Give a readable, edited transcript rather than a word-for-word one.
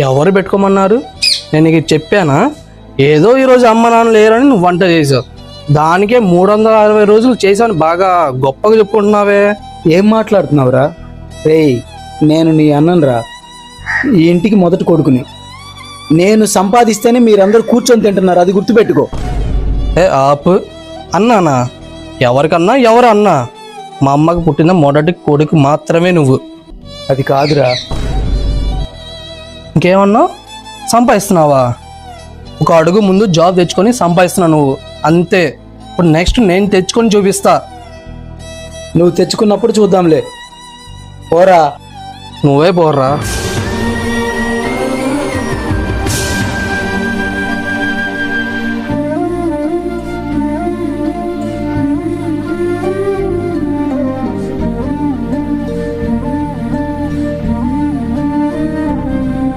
ఎవరు పెట్టుకోమన్నారు? నేను నీకు చెప్పానా? ఏదో ఈరోజు అమ్మ నాన్న లేరని నువ్వు వంట చేసావు, దానికే 360 రోజులు చేశాను బాగా గొప్పగా చెప్పుకుంటున్నావే. ఏం మాట్లాడుతున్నావురా? రేయ్, నేను నీ అన్ననురా, ఈ ఇంటికి మొదటి కొడుకుని. నేను సంపాదిస్తేనే మీరందరూ కూర్చొని తింటున్నారు, అది గుర్తుపెట్టుకో. ఏ ఆపు. అన్నానా? ఎవరికన్నా ఎవరు అన్నా? మా అమ్మకు పుట్టిన మొదటి కొడుకు మాత్రమే నువ్వు. అది కాదురా. ఇంకేమన్నావు? సంపాదిస్తున్నావా? ఒక అడుగు ముందు జాబ్ తెచ్చుకొని సంపాదిస్తున్నావు నువ్వు, అంతే. ఇప్పుడు నెక్స్ట్ నేను తెచ్చుకొని చూపిస్తా. నువ్వు తెచ్చుకున్నప్పుడు చూద్దాంలే. పోరా. నువ్వే పోర్రా.